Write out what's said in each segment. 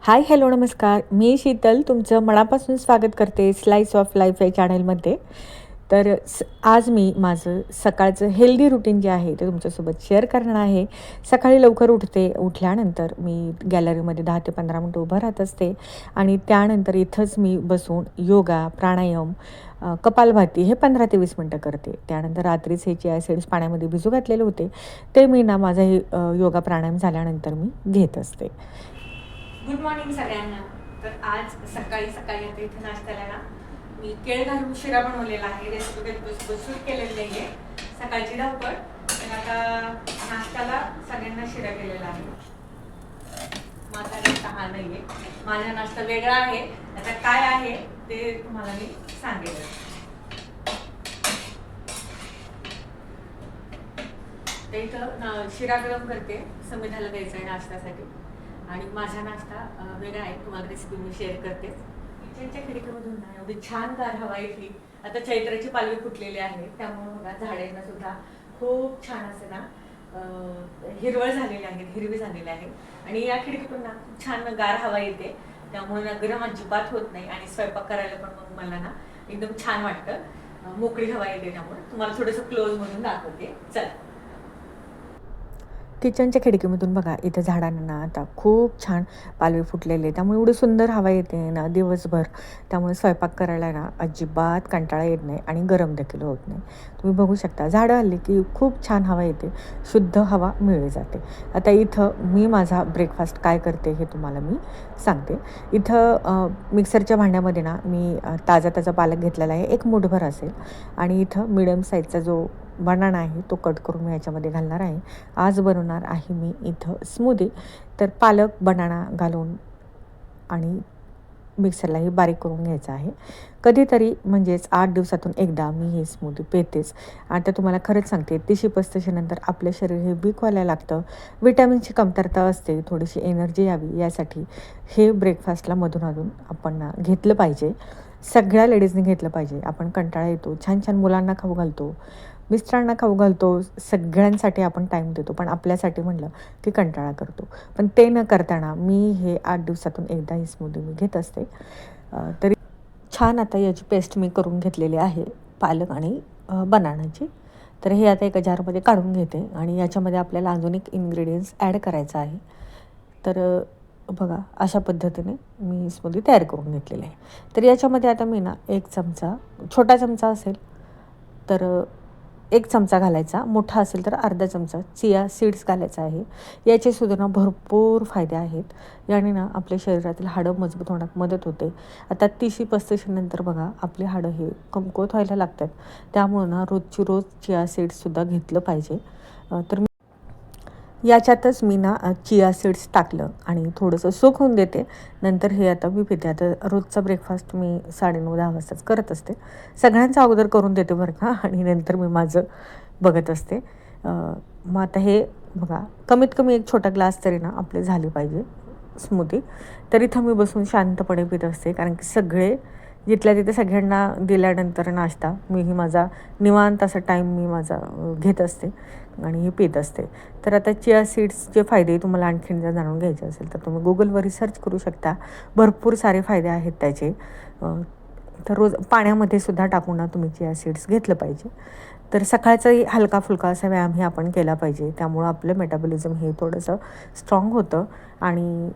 हाय, hello, नमस्कार. मी शीतल तुमचं मनापासून स्वागत करते स्लाइस ऑफ लाईफ या चॅनलमध्ये. तर आज मी माझं सकाळचं हेल्दी रुटीन जे आहे ते तुमच्यासोबत शेअर करणार आहे. सकाळी लवकर उठल्यानंतर मी गॅलरीमध्ये 10 ते 15 मिनटं उभं राहत असते आणि त्यानंतर इथंच मी बसून योगा, प्राणायाम, कपालभाती हे 15 ते 20 मिनटं करते. त्यानंतर रात्रीच हे चिया सीड्स पाण्यामध्ये भिजू घातलेले होते, ते मी ना माझा हे योगा प्राणायाम झाल्यानंतर मी घेत असते. गुड मॉर्निंग सगळ्यांना. तर आज सकाळी सकाळी आता इथे नाश्त्याला ना मी केळ घालून शिरा बनवलेला आहे. रेसिपी शूट केलेली नाही आहे, सकाळची धावपळ. तर आता नाश्त्याला सगळ्यांना शिरा केलेला आहे. माझा नाश्ता हा नाही आहे, माझा नाश्ता वेगळा आहे. आता काय आहे ते तुम्हाला मी सांगेल. ते इथं शिरा गरम करते, समिधाला द्यायचं आहे नाश्त्यासाठी. आणि माझा नाश्ता वेगळा आहे, तुम्हाला रेसिपी मी शेअर करते. किचनच्या खिडकीमधून ना एवढी छान गार हवा येते. आता चैत्राची पालवी फुटलेली आहे, त्यामुळे बघा झाडांना सुद्धा खूप छान असे ना हिरवळ झालेली आहेत, हिरवी झालेली आहे. आणि या खिडकीतून ना खूप छान गार हवा येते, त्यामुळे ना गरम अजिबात होत नाही. आणि स्वयंपाक करायला पण मग मला ना एकदम छान वाटतं, मोकळी हवा येते. त्यामुळे तुम्हाला थोडंसं क्लोजमधून दाखवते. चला. किचनच्या खिडकीमधून बघा, इथं झाडांना ना आता खूप छान पालवी फुटलेले, त्यामुळे एवढी सुंदर हवा येते ना दिवसभर. त्यामुळे स्वयंपाक करायला ना अजिबात कंटाळा येत नाही आणि गरम देखील होत नाही. तुम्ही बघू शकता, झाडं हल्ली की खूप छान हवा येते, शुद्ध हवा मिळली जाते. आता इथं मी माझा ब्रेकफास्ट काय करते हे तुम्हाला मी सांगते. इथं मिक्सरच्या भांड्यामध्ये ना मी ताजा पालक घेतलेला आहे, एक मूठभर असेल. आणि इथं मिडियम साईजचा जो बनाना आहे तो कट करून मी याच्यामध्ये घालणार आहे. आज बनवणार आहे मी इथं स्मूदी. तर पालक, बनाना घालून आणि मिक्सरलाही बारीक करून घ्यायचं आहे. कधीतरी म्हणजेच 8 दिवसातून एकदा मी ही स्मूदी पेतेच. आता तुम्हाला खरंच सांगते, 30-35 नंतर आपलं शरीर हे वीक व्हायला लागतं. विटॅमिनची कमतरता असते, थोडीशी एनर्जी यावी यासाठी हे ब्रेकफास्टला मधून आपण घेतलं पाहिजे. सगळ्या लेडीजने घेतलं पाहिजे. आपण कंटाळा येतो, छान छान मुलांना खाऊ घालतो, मिस्टरांना खाऊ घालतो, सगळ्यांसाठी आपण टाईम देतो, पण आपल्यासाठी म्हटलं की कंटाळा करतो. पण ते न करताना मी हे 8 दिवसातून एकदा ही स्मूदी मी घेत असते. तरी छान आता याची पेस्ट मी करून घेतलेली आहे, पालक आणि बनानाची. तर हे आता एका जारमध्ये काढून घेते आणि याच्यामध्ये आपल्याला अजून एक इन्ग्रेडियंट्स ॲड करायचं आहे. तर बघा, अशा पद्धतीने मी स्मूदी तयार करून घेतलेली आहे. तर याच्यामध्ये आता मी ना 1 चमचा, छोटा चमचा असेल तर 1 चमचा घालायचा, मोठा असेल तर अर्धा चमचा चिया सीड्स घालायचा आहे. याचे सुद्धा ना भरपूर फायदे आहेत. याने ना आपल्या शरीरातील हाडं मजबूत होण्यात मदत होते. आता 30-35 नंतर बघा, आपली हाडं हे कमकुवत व्हायला लागतात. त्यामुळं ना रोजची रोज चिया सीड्ससुद्धा घेतलं पाहिजे. तर याच्यातच मी ना चिया सीड्स टाकलं आणि थोडंसं सोक होऊन देते. नंतर हे आता मी पिते. आता रोजचा ब्रेकफास्ट मी 9:30-10 वाजताच करत असते. सगळ्यांचा अगोदर करून देते बरं का, आणि नंतर मी माझं बघत असते. मग आता हे बघा, कमीत कमी 1 छोटा ग्लास तरी ना आपली झाली पाहिजे स्मूदी. तर इथं मी बसून शांतपणे पित असते, कारण की सगळे जिथल्या तिथे सगळ्यांना दिल्यानंतर नाश्ता मीही माझा निवांत असा टाईम मी माझा घेत असते आणि हे पित असते. तर आता चिया सीड्सचे फायदे तुम्हाला आणखीन जर जाणून घ्यायचे असेल तर तुम्ही गुगलवर रिसर्च करू शकता. भरपूर सारे फायदे आहेत त्याचे. तर रोज पाण्यामध्ये सुद्धा टाकून ना तुम्ही चिया सीड्स घेतलं पाहिजे. तर सकाळचाही हलका फुलका असा व्यायामही आपण केला पाहिजे. त्यामुळं आपलं मेटाबॉलिझम हे थोडंसं स्ट्रॉंग होतं. आणि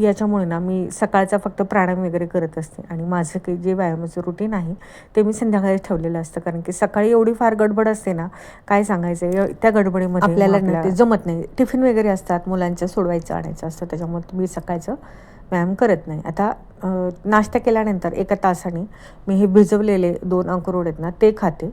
याच्यामुळे ना मी सकाळचा फक्त प्राणायाम वगैरे करत असते आणि माझं काही जे व्यायामाचं रुटीन आहे ते मी संध्याकाळी ठेवलेलं असतं. कारण की सकाळी एवढी फार गडबड असते ना, काय सांगायचं, त्या गडबडीमध्ये आपल्याला ना ते जमत नाही. टिफिन वगैरे असतात, मुलांच्या सोडवायचं आणायचं असतं, त्याच्यामुळे मी सकाळचं व्यायाम करत नाही. आता नाश्ता केल्यानंतर 1 तासाने मी हे भिजवलेले 2 अक्रोड आहेत ना ते खाते.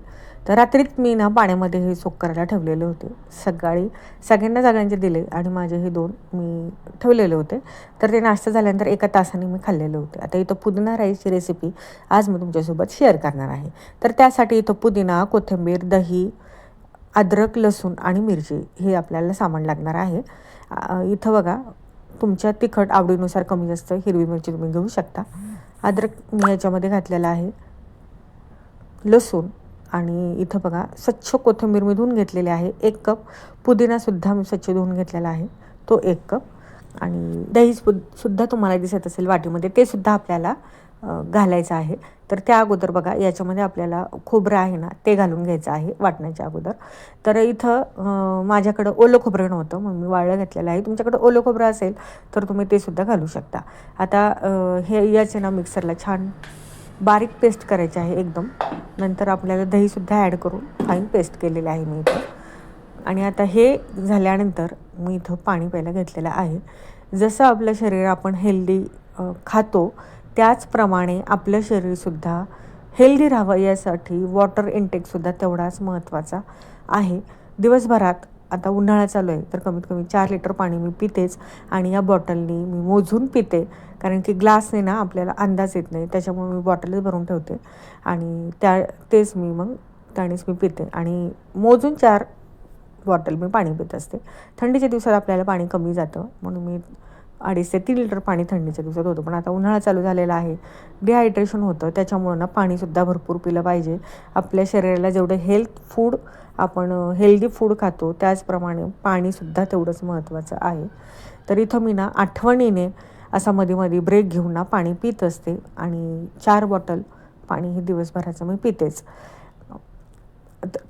तर रात्रीत मी ना पाण्यामध्ये हे सोक करायला ठेवलेले होते. सकाळी सगळ्यांचे दिले आणि माझे हे 2 मी ठेवलेले होते. तर ते नाश्ता झाल्यानंतर 1 तासाने मी खाल्लेले होते. आता इथं पुदिना राईसची रेसिपी आज मी तुमच्यासोबत शेअर करणार आहे. तर त्यासाठी इथं पुदिना, कोथिंबीर, दही, अद्रक, लसूण आणि मिरची हे आपल्याला सामान लागणार आहे. इथं बघा, तुमच्या तिखट आवडीनुसार कमी जास्त हिरवी मिरची तुम्ही घेऊ शकता. अद्रक मी याच्यामध्ये घातलेला आहे, लसूण, आणि इथं बघा स्वच्छ कोथिंबीर मी धुवून घेतलेली आहे 1 कप. पुदिनासुद्धा मी स्वच्छ धुवून घेतलेला आहे, तो 1 कप. आणि दही सुद्धा तुम्हाला दिसत असेल वाटीमध्ये, ते सुद्धा आपल्याला घालायचं आहे. तर त्या अगोदर बघा याच्यामध्ये आपल्याला खोबरं आहे ना ते घालून घ्यायचं आहे वाटण्याच्या अगोदर. तर इथं माझ्याकडं ओलं खोबरं नव्हतं, मग मी वाळलं घातलेलं आहे. तुमच्याकडं ओलं खोबरं असेल तर तुम्ही ते सुद्धा घालू शकता. आता हे याचे ना मिक्सरला छान बारीक पेस्ट करायची आहे एकदम. नंतर आपल्याला दहीसुद्धा ॲड करून फाईन पेस्ट केलेलं आहे मी इथं. आणि आता हे झाल्यानंतर मी इथं पाणी प्यायला घेतलेलं आहे. जसं आपलं शरीर आपण हेल्दी खातो त्याचप्रमाणे आपलं शरीरसुद्धा हेल्दी राहावं यासाठी वॉटर इनटेकसुद्धा तेवढाच महत्त्वाचा आहे. दिवसभरात आता उन्हाळा चालू आहे तर कमीत कमी 4 लिटर पाणी मी पितेच आणि या बॉटलनी मी मोजून पिते, कारण की ग्लासने ना आपल्याला अंदाज येत नाही. त्याच्यामुळे मी बॉटलच भरून ठेवते आणि तेच मी मग त्यानेच मी पिते आणि मोजून 4 बॉटल मी पाणी पित असते. थंडीच्या दिवसात आपल्याला पाणी कमी जातं म्हणून मी 2.5 ते 3 लिटर पाणी थंडीच्या दिवसात होतं. पण आता उन्हाळा चालू झालेला आहे, डिहायड्रेशन होतं, त्याच्यामुळं ना पाणीसुद्धा भरपूर पिलं पाहिजे. आपल्या शरीराला जेवढं आपण हेल्दी फूड खातो त्याचप्रमाणे पाणीसुद्धा तेवढंच महत्त्वाचं आहे. तर इथं मी ना आठवणीने असा मध्ये ब्रेक घेऊन ना पाणी पित असते आणि 4 बॉटल पाणी हे दिवसभराचं मी पितेच.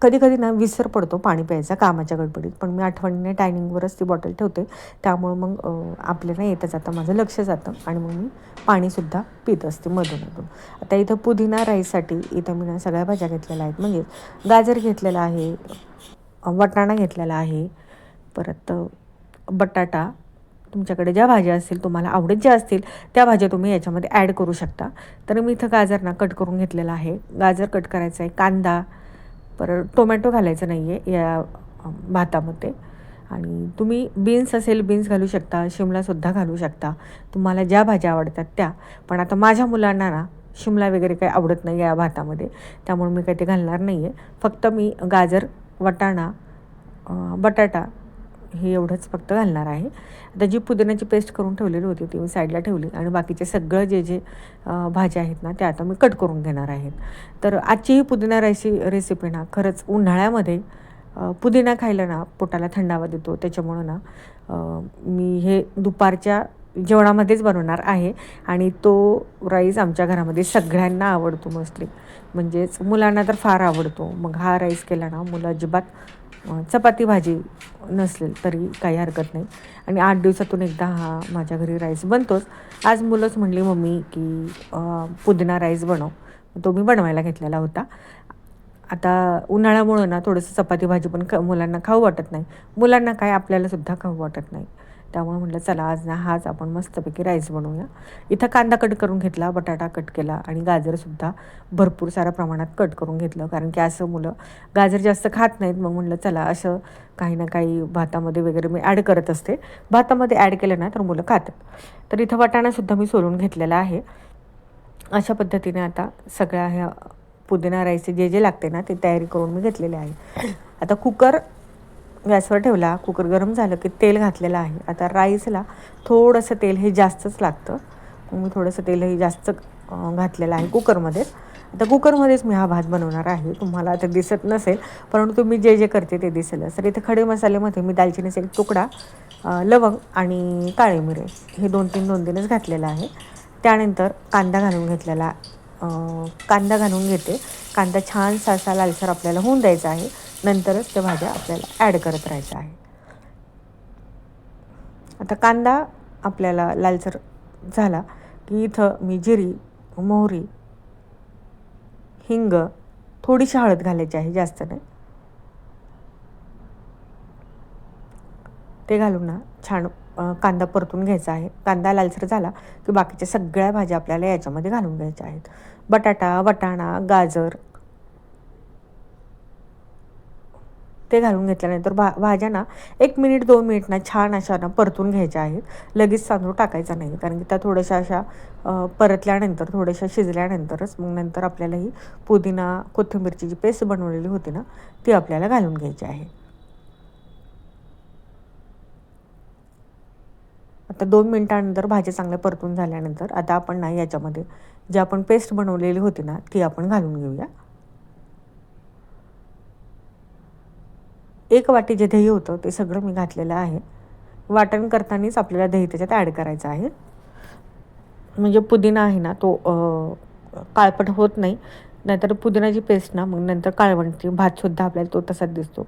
कधी कधी ना विसर पडतो पाणी प्यायचा कामाच्या गडबडीत, पण मी आठवणीने डायनिंगवरच ती बॉटल ठेवते. त्यामुळं मग आपल्याला येता जाता माझं लक्ष जातं आणि मग मी पाणीसुद्धा पित असते मधून. आता इथं पुदिना राईससाठी इथं मी ना सगळ्या भाज्या घेतलेल्या आहेत. म्हणजे गाजर घेतलेला आहे, वाटाणा घेतलेला आहे, परत बटाटा, तुमच्याकडे ज्या भाज्या असतील तुम्हाला आवडत ज्या असतील त्या भाज्या तुम्ही याच्यामध्ये ॲड करू शकता. तर मी इथं गाजर ना कट करून घेतलेला आहे. गाजर कट करायचं आहे, कांदा, परत टोमॅटो घालायचं नाही आहे या भातामध्ये. आणि तुम्ही बीन्स असेल बीन्स घालू शकता, शिमलासुद्धा घालू शकता, तुम्हाला ज्या भाज्या आवडतात त्या. पण आता माझ्या मुलांना ना शिमला वगैरे काही आवडत नाही या भातामध्ये, त्यामुळे मी काही ते घालणार नाही आहे. फक्त मी गाजर, वाटाणा, बटाटा हे एवढंच फक्त घालणार आहे. आता जी पुदिन्याची पेस्ट करून ठेवलेली होती ती मी साईडला ठेवली आणि बाकीचे सगळं जे भाज्या आहेत ना त्या आता मी कट करून घेणार आहेत. तर आजची ही पुदिना रेसिपी ना खरंच उन्हाळ्यामध्ये पुदिना खायला ना पोटाला थंडावा देतो. त्याच्यामुळं ना मी हे दुपारच्या जेवणामध्येच बनवणार आहे आणि तो राईस आमच्या घरामध्ये सगळ्यांना आवडतो मोस्टली, म्हणजेच मुलांना तर फार आवडतो. मग हा राईस केला ना मुलं अजिबात चपाती भाजी नसेल तरी काही हरकत नाही. आणि 8 दिवसातून एकदा हा माझ्या घरी राईस बनतोच. आज मुलंच म्हणली मम्मी की पुदिना राईस बनव, तो मी बनवायला घेतलेला होता. आता उन्हाळ्यामुळं ना थोडंसं चपाती भाजी पण मुलांना खाऊ वाटत नाही, मुलांना काय आपल्यालासुद्धा खाऊ वाटत नाही. त्यामुळे म्हटलं चला आज ना हाच आपण मस्तपैकी राईस बनवूया. इथं कांदा कट करून घेतला, बटाटा कट केला आणि गाजरसुद्धा भरपूर साऱ्या प्रमाणात कट करून घेतलं, कारण की असं मुलं गाजर जास्त खात नाहीत. मग म्हटलं चला असं काही ना काही भातामध्ये वगैरे मी ॲड करत असते. भातामध्ये ॲड केलं ना तर मुलं खातात. तर इथं वाटाणासुद्धा मी सोलून घेतलेला आहे. अशा पद्धतीने आता सगळ्या ह्या पुदिना राईसचे जे लागते ना ते तयारी करून मी घेतलेले आहे. आता कुकर गॅसवर ठेवला, कुकर गरम झालं की तेल घातलेलं आहे. आता राईसला थोडंसं तेल हे जास्तच लागतं, मी थोडंसं तेलही जास्त घातलेलं आहे कुकरमध्येच. आता कुकरमध्येच मी हा भात बनवणार आहे. तुम्हाला आता दिसत नसेल परंतु मी जे करते ते दिसेलच. तर इथे खडे मसाल्यामध्ये मी दालचिनीचा एक तुकडा, लवंग आणि काळे मिरे हे 2-3च घातलेलं आहे. त्यानंतर कांदा घालून घेतलेला, कांदा घालून घेते. कांदा छान असा लालसर आपल्याला होऊन द्यायचा आहे, नंतरच त्या भाज्या आपल्याला ॲड करत राहायच्या आहे. आता कांदा आपल्याला लालसर झाला की इथं मी जिरी, मोहरी, हिंग, थोडीशी हळद घालायची आहे, जास्त नाही. ते घालून ना छान कांदा परतून घ्यायचा आहे. कांदा लालसर झाला की बाकीच्या सगळ्या भाज्या आपल्याला याच्यामध्ये घालून घ्यायच्या आहेत. बटाटा, वाटाणा, गाजर ते घालून घेतल्यानंतर भाज्या ना 1 मिनिट 2 मिनिट ना छान अशा ना परतून घ्यायच्या आहेत. लगेच तांदूळ टाकायचा नाही, कारण की त्या थोड्याशा अशा परतल्यानंतर थोड्याशा शिजल्यानंतरच मग नंतर आपल्याला ही पुदिना कोथिंबीरची जी पेस्ट बनवलेली होती ना ती आपल्याला घालून घ्यायची आहे. आता 2 मिनिटांनंतर भाज्या चांगल्या परतून झाल्यानंतर आता आपण ना याच्यामध्ये जी आपण पेस्ट बनवलेली होती ना ती आपण घालून घेऊया. 1 वाटी जे दही होतं ते सगळं मी घातलेलं आहे. वाटण करतानाच आपल्याला दही त्याच्यात ॲड करायचं आहे, म्हणजे पुदिना आहे ना तो काळपट होत नाही. नाहीतर पुदिनाची पेस्ट ना मग नंतर काळवंटी भातसुद्धा आपल्याला तो तसाच दिसतो,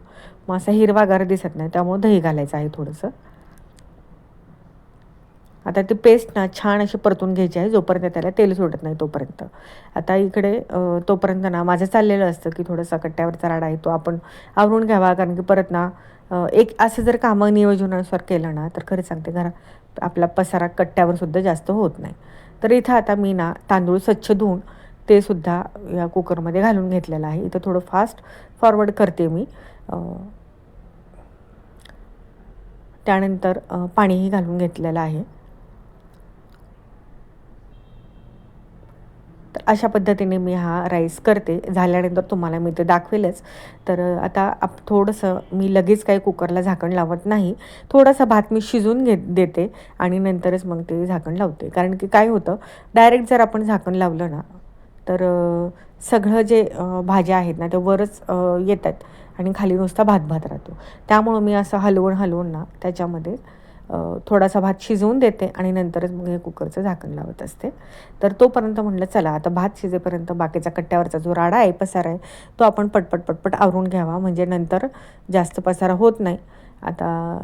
मग असा हिरवागार दिसत नाही. त्यामुळे दही घालायचं आहे थोडंसं. आता ती पेस्ट ना छान अशी परतून घ्यायची आहे, जोपर्यंत त्याला तेल सोडत नाही तोपर्यंत. आता इकडे तोपर्यंत ना माझं चाललेलं असतं की थोडासा कट्ट्यावरचा राडा आहे तो आपण आवरून घ्यावा, कारण की परत ना एक असं जर कामं नियोजनानुसार केलं ना तर खरं सांगते घरात आपला पसारा कट्ट्यावर सुद्धा जास्त होत नाही. तर इथं आता मी ना तांदूळ स्वच्छ धुवून ते सुद्धा या कुकरमध्ये घालून घेतलेलं आहे. इथं थोडं फास्ट फॉरवर्ड करते मी. त्यानंतर पाणीही घालून घेतलेलं आहे. तर अशा पद्धतीने मी हा राईस करते. झाल्यानंतर तुम्हाला मी ते दाखवेलच. तर आता थोडंसं मी लगेच काही कुकरला झाकण लावत नाही. थोडासा भात मी शिजवून देते आणि नंतरच मग ते झाकण लावते. कारण की काय होतं, डायरेक्ट जर आपण झाकण लावलं ना तर सगळं जे भाज्या आहेत ना त्या वरच येतात आणि खाली नुसता भात भात राहतो. त्यामुळं मी असं हलवून ना त्याच्यामध्ये थोडासा भात शिजवून देते आणि नंतरच मग हे कुकरचं झाकण लावत असते. तर तोपर्यंत म्हटलं चला आता भात शिजेपर्यंत बाकीचा कट्ट्यावरचा जो राडा आहे, पसारा आहे, तो आपण पटपट आवरून घ्यावा, म्हणजे नंतर जास्त पसारा होत नाही. आता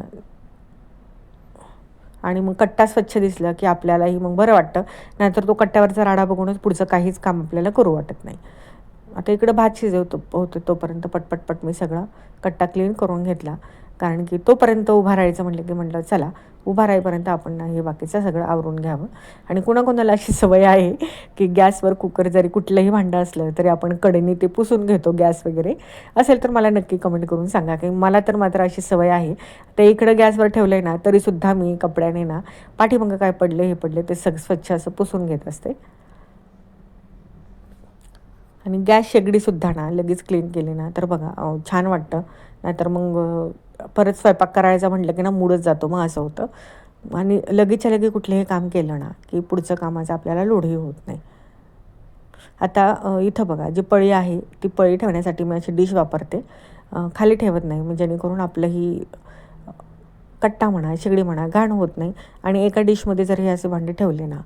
आणि मग कट्टा स्वच्छ दिसलं की आपल्यालाही मग बरं वाटतं. नाहीतर तो कट्ट्यावरचा राडा बघूनच पुढचं काहीच काम आपल्याला करू वाटत नाही. आता इकडं भात शिजवतो होते तोपर्यंत पटपट मी सगळा कट्टा क्लीन करून घेतला. कारण की तोपर्यंत उभा राहायचं म्हटलं की म्हटलं चला उभा राहीपर्यंत आपण ना हे बाकीचं सगळं आवरून घ्यावं. आणि कोणाकोणाला अशी सवय आहे की गॅसवर कुकर जरी कुठलंही भांडं असलं तरी आपण कडेने ते पुसून घेतो, गॅस वगैरे असेल तर मला नक्की कमेंट करून सांगा. की मला तर मात्र अशी सवय आहे. ते इकडं गॅसवर ठेवलं आहे ना तरीसुद्धा मी कपड्याने ना पाठीमागं काय पडले हे पडले ते सगळं स्वच्छ असं पुसून घेत असते. आणि गॅस शेगडीसुद्धा ना लगेच क्लीन केली ना तर बघा छान वाटतं. नाहीतर मग परत स्वयंपाक करायचा म्हटलं की ना मूडच जातो, मग असं होतं. आणि लगेचच्या लगे कुठलंही काम केलं ना की पुढचं कामाचा आपल्याला लोडही होत नाही. आता इथं बघा जी पळी आहे ती पळी ठेवण्यासाठी मी अशी डिश वापरते. खाली ठेवत नाही, म्हणजे जेणेकरून आपलंही कट्टा म्हणा शेगडी म्हणा घाण होत नाही. आणि एका डिशमध्ये जर हे असे भांडे ठेवले ना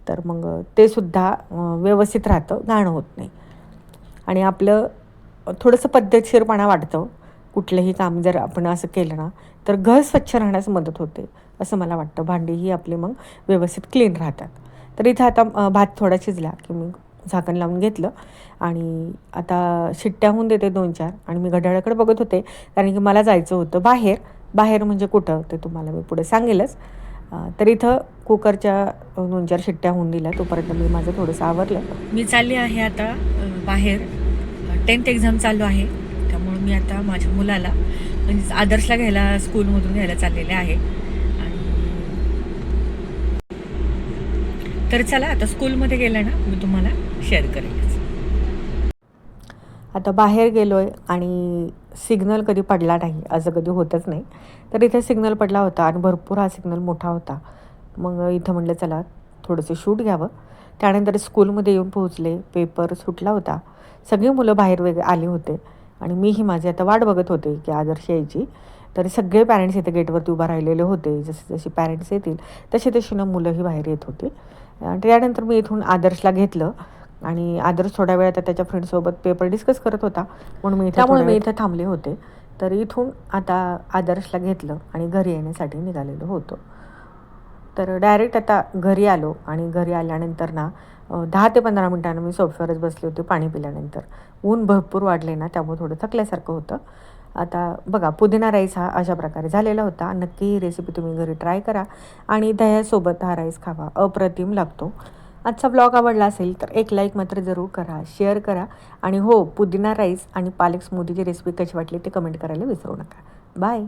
तर मग ते सुद्धा व्यवस्थित राहतं, घाण होत नाही. आणि आपलं थोडंसं पद्धतशीरपणा वाटतं. कुठलंही काम जर आपण असं केलं ना तर घर स्वच्छ राहण्यास मदत होते असं मला वाटतं. भांडीही आपली मग व्यवस्थित क्लीन राहतात. तर इथं आता भात थोडा शिजला की मी झाकण लावून घेतलं आणि आता शिट्ट्या होऊन देते 2-4. आणि मी घड्याळाकडे बघत होते, कारण की मला जायचं होतं बाहेर म्हणजे कुठं ते तुम्हाला मी पुढे सांगेलच. तर इथं कुकरच्या 2-4 शिट्ट्या होऊन दिल्या, तोपर्यंत मी माझं थोडंसं आवरलं. मी चालली आहे आता बाहेर. 10th एक्झाम चालू आहे, त्यामुळं मी आता माझ्या मुलाला म्हणजे आदर्शला घ्यायला स्कूलमधून घ्यायला चाललेले आहे. आणि तर चला आता स्कूलमध्ये गेलं ना मी तुम्हाला शेअर करेन. आता बाहेर गेलो आहे आणि सिग्नल कधी पडला नाही, असं कधी होतच नाही. तर इथे सिग्नल पडला होता आणि भरपूर हा सिग्नल मोठा होता. मग इथं म्हटलं चला थोडंसं शूट घ्यावं. त्यानंतर स्कूलमध्ये येऊन पोहोचले, पेपर सुटला होता. सगळी मुलं बाहेर आले होते आणि मीही माझी आता वाट बघत होते की आदर्श यायची. तर सगळे पॅरेंट्स इथे गेटवरती उभा राहिलेले होते. जसे पॅरेंट्स येतील तशी ना मुलंही बाहेर येत होते. त्यानंतर मी इथून आदर्शला घेतलं आणि आदर्श थोड्या वेळात त्याच्या फ्रेंडसोबत पेपर डिस्कस करत होता, म्हणून मी इथं थांबले होते. तर इथून आता आदर्शला घेतलं आणि घरी येण्यासाठी निघालेलो होतो. तर डायरेक्ट आता घरी आलो आणि घरी आल्यानंतर ना 10 ते 15 मिनिटांना मी सोफ्यावरच बसले होते पाणी पिल्यानंतर. ऊन भरपूर वाढले ना त्यामुळे थोडं थकल्यासारखं होतं. आता बघा पुदिना राईस हा अशा प्रकारे झालेला होता. नक्की ही रेसिपी तुम्ही घरी ट्राय करा आणि दह्यासोबत हा राईस खावा, अप्रतिम लागतो. आजचा ब्लॉग आवडला असेल तर एक लाईक मात्र जरूर करा, शेअर करा आणि हो पुदिना राईस आणि पालक स्मूथीची रेसिपी कशी वाटली ते कमेंट करायला विसरू नका. बाय.